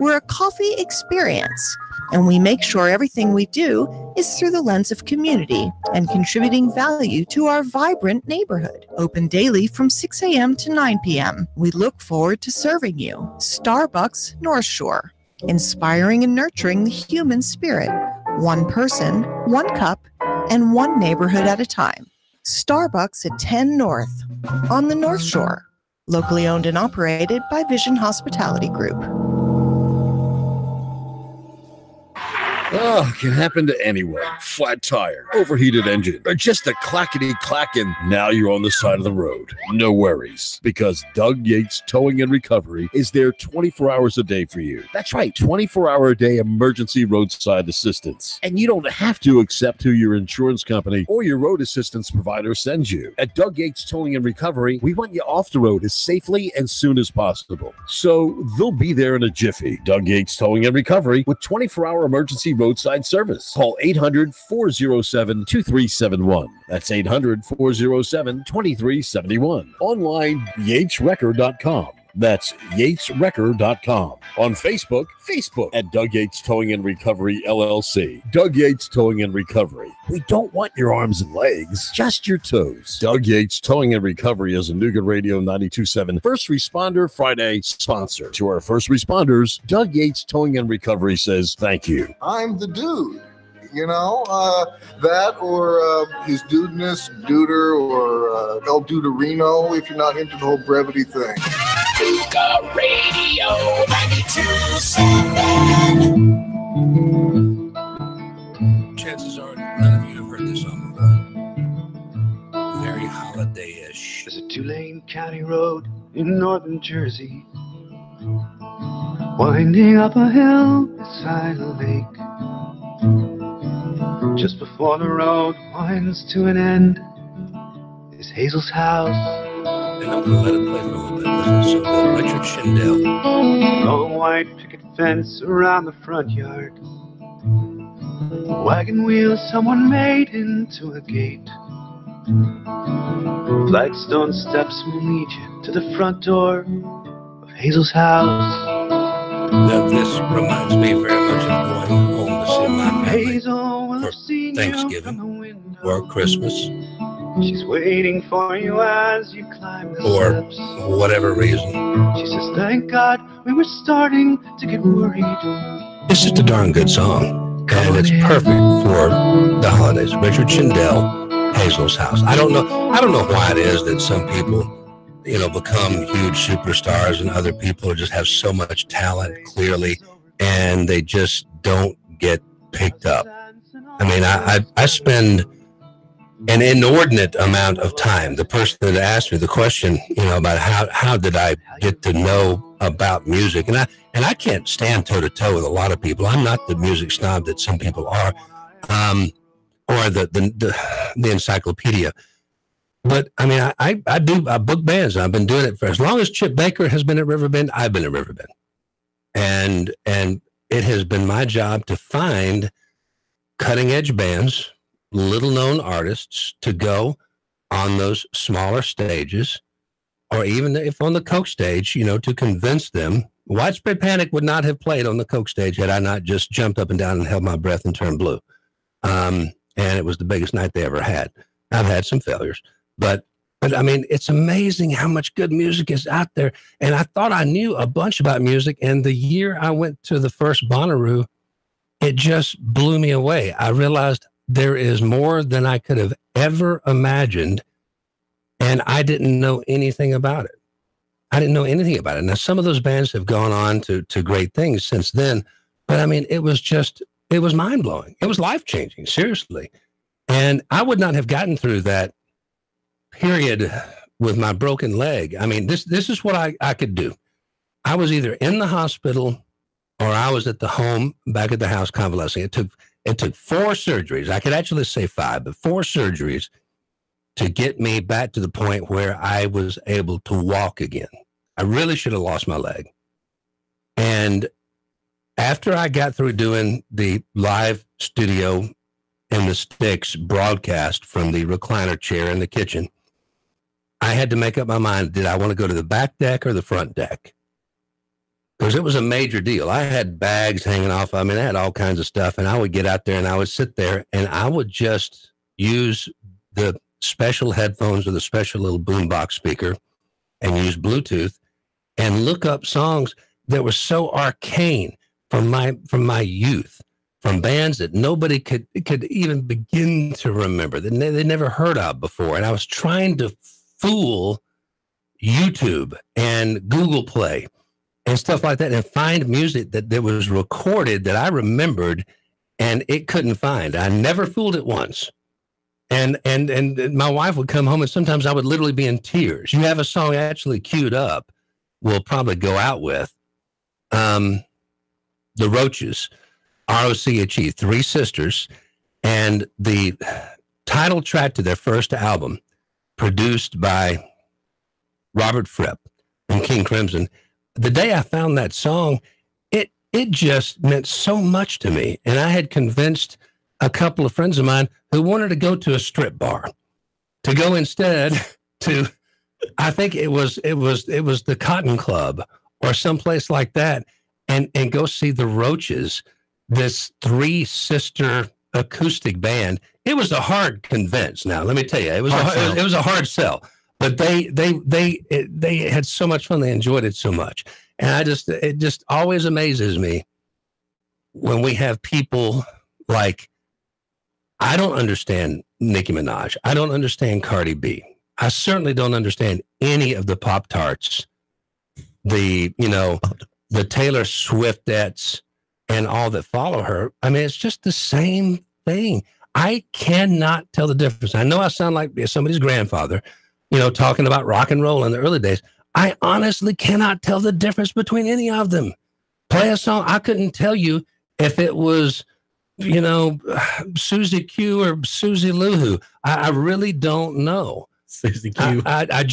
We're a coffee experience, and we make sure everything we do is through the lens of community and contributing value to our vibrant neighborhood. Open daily from 6 a.m. to 9 p.m. We look forward to serving you. Starbucks North Shore, inspiring and nurturing the human spirit, one person, one cup, and one neighborhood at a time. Starbucks at 10 North on the North Shore, locally owned and operated by Vision Hospitality Group. Oh, can happen to anyone. Flat tire, overheated engine, or just a clackety-clack, and now you're on the side of the road. No worries, because Doug Yates Towing and Recovery is there 24 hours a day for you. That's right, 24-hour-a-day emergency roadside assistance. And you don't have to accept who your insurance company or your road assistance provider sends you. At Doug Yates Towing and Recovery, we want you off the road as safely and soon as possible. So they'll be there in a jiffy. Doug Yates Towing and Recovery with 24-hour emergency roadside service. Call 800-407-2371. That's 800-407-2371. Online, yateswrecker.com. That's yateswrecker.com. On Facebook at Doug Yates Towing and Recovery, LLC. Doug Yates Towing and Recovery. We don't want your arms and legs, just your toes. Doug Yates Towing and Recovery is a Nooga Radio 92.7 First Responder Friday sponsor. To our first responders, Doug Yates Towing and Recovery says thank you. I'm the dude. You know, that or his dudeness, duder, or El Duderino, if you're not into the whole brevity thing. Nooga Radio 92.7. Chances are none of you have heard this song before. Very holiday-ish. There's a Tulane County road in northern Jersey, winding up a hill beside a lake. Just before the road winds to an end is Hazel's house. And I'm going to let it play for a little bit. This is so good. Richard Schindel. Long white picket fence around the front yard. Wagon wheels someone made into a gate. Flagstone steps will lead you to the front door of Hazel's house. Now, this reminds me very much of going home to see my family Hazel will for have seen Thanksgiving you from the window. or Christmas She's waiting for you as you climb the or steps. whatever reason. She says, thank God we were starting to get worried. It's just a darn good song, and it's perfect for the holidays. Richard Schindel, Hazel's House. I don't know why it is that some people, become huge superstars and other people just have so much talent clearly, and they just don't get picked up. I mean, I spend an inordinate amount of time. The person that asked me the question, about how did I get to know about music, and I can't stand toe to toe with a lot of people. I'm not the music snob that some people are, or the encyclopedia. But I mean, I book bands. I've been doing it for as long as Chip Baker has been at Riverbend. I've been at Riverbend, and it has been my job to find cutting edge bands, little known artists, to go on those smaller stages, or even if on the Coke stage, to convince them. Widespread Panic would not have played on the Coke stage had I not just jumped up and down and held my breath and turned blue. And it was the biggest night they ever had. I've had some failures, but I mean, it's amazing how much good music is out there. And I thought I knew a bunch about music. And the year I went to the first Bonnaroo, it just blew me away. I realized there is more than I could have ever imagined, and I didn't know anything about it. Now, some of those bands have gone on to great things since then, but I mean, it was mind-blowing. It was life-changing, seriously. And I would not have gotten through that period with my broken leg. I mean, this is what I could do. I was either in the hospital or I was at the home, back at the house convalescing. It took 4 surgeries. I could actually say 5, but 4 surgeries to get me back to the point where I was able to walk again. I really should have lost my leg. And after I got through doing the live studio in the Sticks broadcast from the recliner chair in the kitchen, I had to make up my mind. Did I want to go to the back deck or the front deck? Because it was a major deal. I had bags hanging off. I mean, I had all kinds of stuff, and I would get out there and I would sit there and I would just use the special headphones or the special little boombox speaker and use Bluetooth and look up songs that were so arcane from my youth, from bands that nobody could even begin to remember, that they never heard of before. And I was trying to fool YouTube and Google Play and stuff like that and find music that was recorded that I remembered and it couldn't find. I never fooled it once. And my wife would come home, and sometimes I would literally be in tears. You have a song actually queued up, we'll probably go out with. The Roaches, ROCHE, three sisters, and the title track to their first album, produced by Robert Fripp and King Crimson. The day I found that song, it just meant so much to me. And I had convinced a couple of friends of mine who wanted to go to a strip bar to go instead to, I think it was the Cotton Club or someplace like that, and go see the Roaches, this three-sister acoustic band. It was a hard convince. Now, let me tell you, it was a hard sell. But they had so much fun. They enjoyed it so much. And it just always amazes me when we have people like, I don't understand Nicki Minaj. I don't understand Cardi B. I certainly don't understand any of the Pop-Tarts, the Taylor Swiftettes and all that follow her. I mean, it's just the same thing. I cannot tell the difference. I know I sound like somebody's grandfather, talking about rock and roll in the early days. I honestly cannot tell the difference between any of them. Play a song. I couldn't tell you if it was, Susie Q or Susie Luhu. I really don't know. Susie Q. I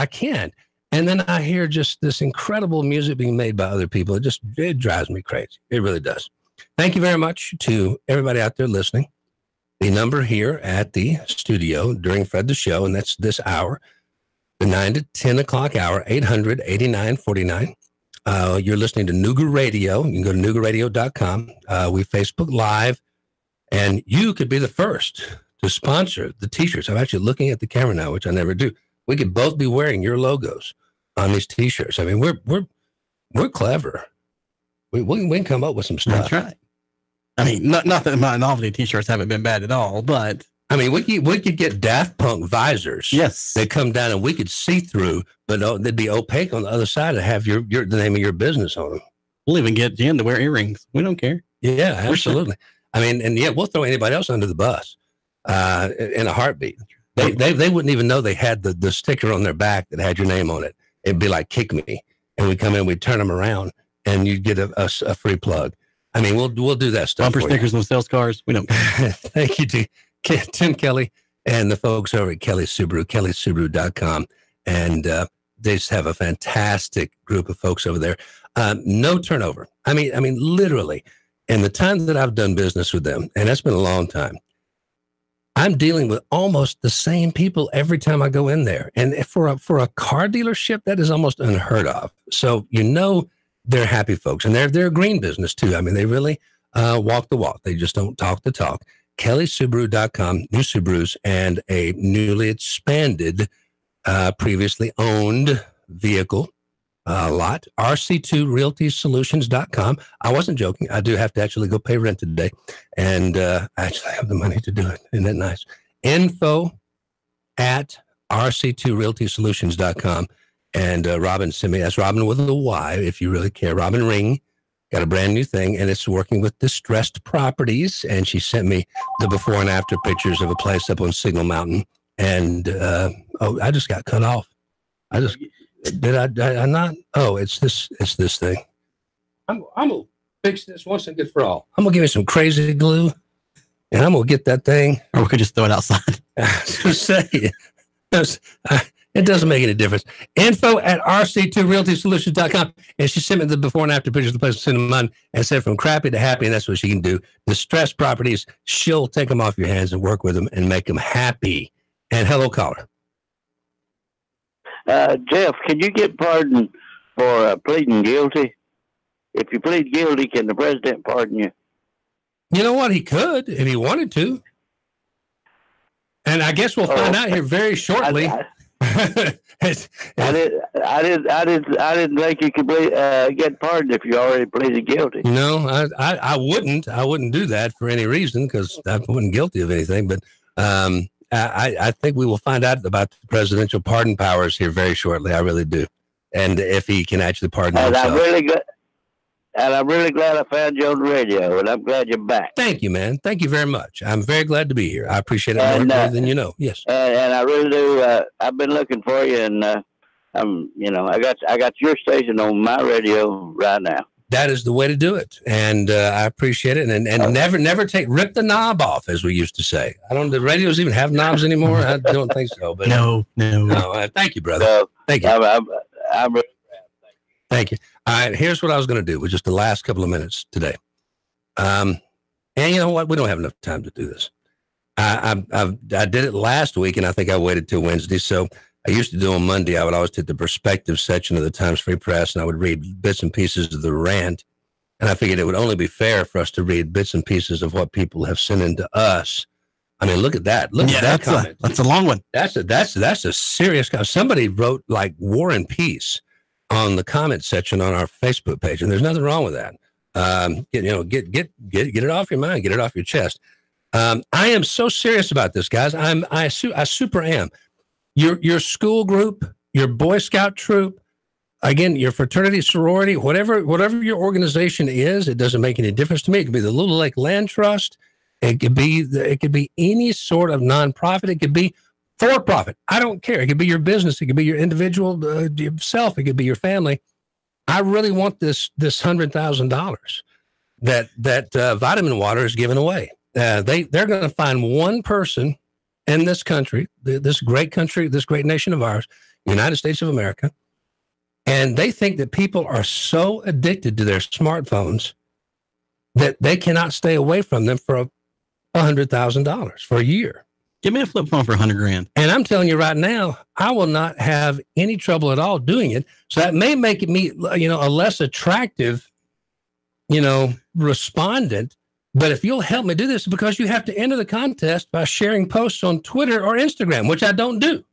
can't. And then I hear just this incredible music being made by other people. It drives me crazy. It really does. Thank you very much to everybody out there listening. The number here at the studio during Fred the Show, and that's this hour, the 9 to 10 o'clock hour, 800-8949. You're listening to Nooga Radio. You can go to NoogaRadio.com. We Facebook Live, and you could be the first to sponsor the T-shirts. I'm actually looking at the camera now, which I never do. We could both be wearing your logos on these T-shirts. I mean, we're clever. We can come up with some stuff. That's right. I mean, not that my novelty T-shirts haven't been bad at all, but I mean, we could get Daft Punk visors. Yes, they come down and we could see through, but they'd be opaque on the other side and have the name of your business on them. We'll even get Jen to wear earrings. We don't care. Yeah, absolutely. I mean, and we'll throw anybody else under the bus in a heartbeat. They wouldn't even know they had the sticker on their back that had your name on it. It'd be like Kick Me, and we come in, we turn them around, and you get a free plug. I mean, we'll do that stuff. Bumper stickers on sales cars. We don't care. Thank you to Tim Kelly and the folks over at Kelly Subaru, KellySubaru.com. And they just have a fantastic group of folks over there. No turnover. I mean, literally, in the time that I've done business with them, and that's been a long time, I'm dealing with almost the same people every time I go in there. And for a car dealership, that is almost unheard of. So, they're happy folks, and they're a green business too. I mean, they really walk the walk. They just don't talk the talk. KellySubaru.com, new Subarus, and a newly expanded, previously owned vehicle lot. RC2RealtySolutions.com. I wasn't joking. I do have to actually go pay rent today, and I actually have the money to do it. Isn't that nice? Info at RC2RealtySolutions.com. And Robin sent me, that's Robin with a Y, if you really care. Robin Ring got a brand new thing, and it's working with Distressed Properties. And she sent me the before and after pictures of a place up on Signal Mountain. And I just got cut off. Did I not? Oh, it's this thing. I'm gonna fix this once and good for all. I'm gonna give you some crazy glue, and I'm gonna get that thing. Or we could just throw it outside. Just say it. It doesn't make any difference. Info at RC2RealtySolutions.com. And she sent me the before and after pictures of the place in Cinnamon and said from crappy to happy, and that's what she can do. Distressed Properties, she'll take them off your hands and work with them and make them happy. And hello, caller. Jeff, can you get pardoned for pleading guilty? If you plead guilty, can the president pardon you? You know what? He could if he wanted to. And I guess we'll find out here very shortly. I didn't think you could get pardoned if you already pleaded guilty. No, I wouldn't. I wouldn't do that for any reason because I wasn't guilty of anything. But I think we will find out about the presidential pardon powers here very shortly. I really do. And if he can actually pardon himself. I'm really glad I found you on the radio, and I'm glad you're back. Thank you, man. Thank you very much. I'm very glad to be here. I appreciate it more than you know. Yes. And I really do. I've been looking for you, and I got your station on my radio right now. That is the way to do it, and I appreciate it. And never rip the knob off, as we used to say. The radios even have knobs anymore. I don't think so. But no. Thank you, brother. Thank you. I'm really Thank you. All right, here's what I was going to do with just the last couple of minutes today. And you know what? We don't have enough time to do this. I did it last week, and I think I waited till Wednesday. So I used to do on Monday. I would always take the perspective section of the Times Free Press, and I would read bits and pieces of the rant. And I figured it would only be fair for us to read bits and pieces of what people have sent in to us. I mean, look at that. Look at that comment. That's a long one. That's a serious comment. Somebody wrote like War and Peace on the comment section on our Facebook page, and there's nothing wrong with that. Get it off your mind, get it off your chest. I am so serious about this, guys. I super am. Your school group, your Boy Scout troop, again, your fraternity, sorority, whatever your organization is, it doesn't make any difference to me. It could be the Little Lake Land Trust. It could be any sort of nonprofit. It could be for profit. I don't care. It could be your business. It could be your individual self. It could be your family. I really want this $100,000 that Vitamin Water is giving away. They're going to find one person in this country, this great nation of ours, United States of America, and they think that people are so addicted to their smartphones that they cannot stay away from them for $100,000 for a year. Give me a flip phone for $100,000. And I'm telling you right now, I will not have any trouble at all doing it. So that may make me, a less attractive, respondent. But if you'll help me do this, because you have to enter the contest by sharing posts on Twitter or Instagram, which I don't do.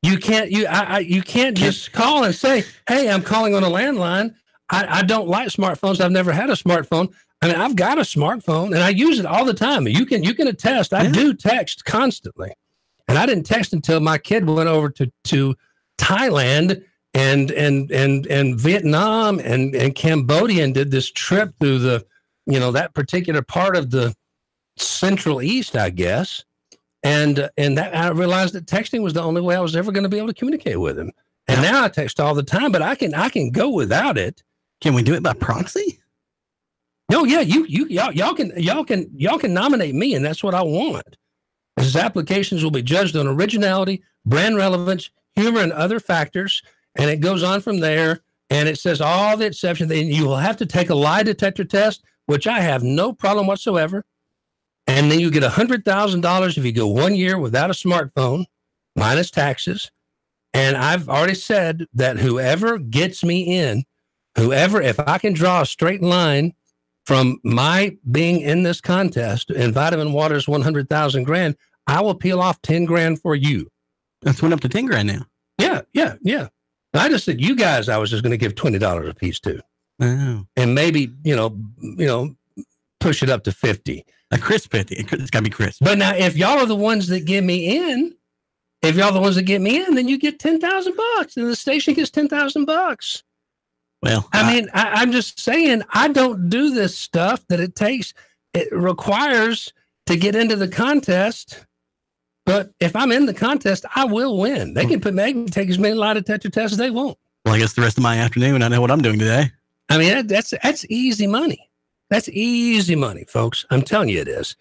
You can't just call and say, "Hey, I'm calling on a landline. I don't like smartphones. I've never had a smartphone." I mean, I've got a smartphone and I use it all the time. You can attest. I do text constantly, and I didn't text until my kid went over to Thailand and Vietnam and Cambodia and did this trip through the, that particular part of the Central East, I guess. And that I realized that texting was the only way I was ever going to be able to communicate with him. And now I text all the time, but I can go without it. Can we do it by proxy? No, yeah, y'all can nominate me, and that's what I want. His applications will be judged on originality, brand relevance, humor, and other factors, and it goes on from there. And it says all the exceptions. And you will have to take a lie detector test, which I have no problem whatsoever. And then you get $100,000 if you go 1 year without a smartphone, minus taxes. And I've already said that whoever gets me in, if I can draw a straight line from my being in this contest and Vitamin Water's $100,000, I will peel off $10,000 for you. That's went up to $10,000 now. Yeah. I just said you guys, I was just going to give $20 a piece to, and maybe push it up to 50. A crisp 50. It's got to be crisp. But now, if y'all are the ones that get me in, then you get $10,000, and the station gets $10,000. Well, I'm just saying, I don't do this stuff that it requires to get into the contest. But if I'm in the contest, I will win. They can take as many lie detector tests as they want. Well, I guess the rest of my afternoon, I know what I'm doing today. I mean, that's easy money. That's easy money, folks. I'm telling you it is.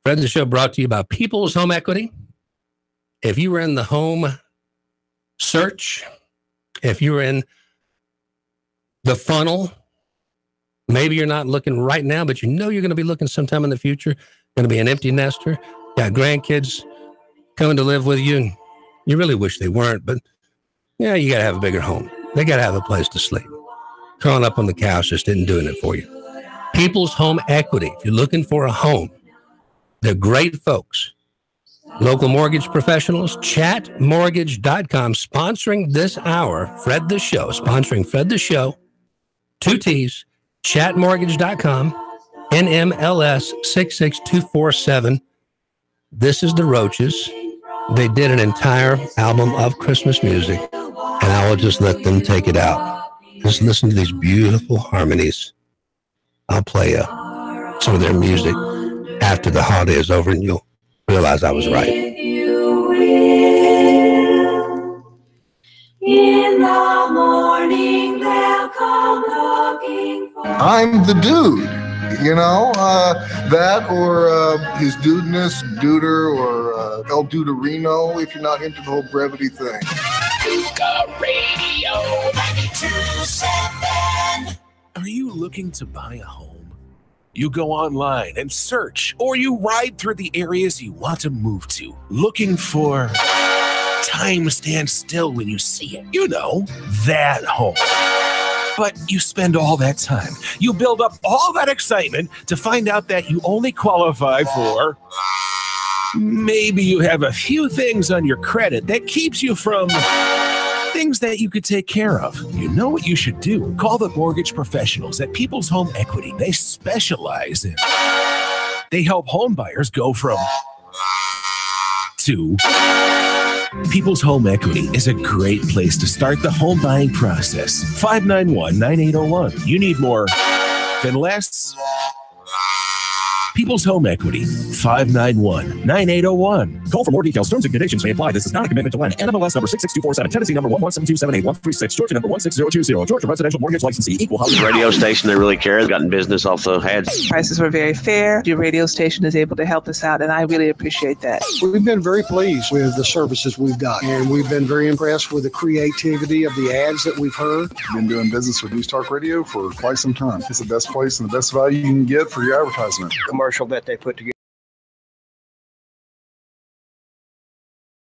Friends of the show brought to you by People's Home Equity. If you were in the home search, if you were in the funnel, maybe you're not looking right now, but you're going to be looking sometime in the future, going to be an empty nester, got grandkids coming to live with you, and you really wish they weren't, but yeah, you got to have a bigger home. They got to have a place to sleep. Curling up on the couch just isn't doing it for you. People's Home Equity. If you're looking for a home, they're great folks. Local mortgage professionals, chatmortgage.com, sponsoring this hour, Fred the Show, 2 T's, chatmortgage.com, NMLS 66247. This is the Roaches. They did an entire album of Christmas music, and I will just let them take it out. Just listen to these beautiful harmonies. I'll play some of their music after the holiday is over, and you'll realize I was right. In the morning they'll come looking for. I'm the dude, that or his dudeness, duder, or El Duderino if you're not into the whole brevity thing. Cougar Radio 92.7. Are you looking to buy a home? You go online and search, or you ride through the areas you want to move to, looking for time stands still when you see it. You know, that home. But you spend all that time. You build up all that excitement to find out that you only qualify for... Maybe you have a few things on your credit that keeps you from things that you could take care of. You know what you should do? Call the mortgage professionals at People's Home Equity. They specialize in... They help home buyers go from... to... People's Home Equity is a great place to start the home buying process. 591-9801. You need more than less. People's Home Equity, 591-9801. Call for more details. Terms and conditions may apply. This is not a commitment to lend. NMLS number 66247. Tennessee number 117278136. Georgia number 16020. Georgia Residential Mortgage Licensee. Equal housing. Radio station, they really care. They've gotten business off the ads. Prices were very fair. Your radio station is able to help us out, and I really appreciate that. We've been very pleased with the services we've got, and we've been very impressed with the creativity of the ads that we've heard. Been doing business with News Talk Radio for quite some time. It's the best place and the best value you can get for your advertisement. Commercial that they put together.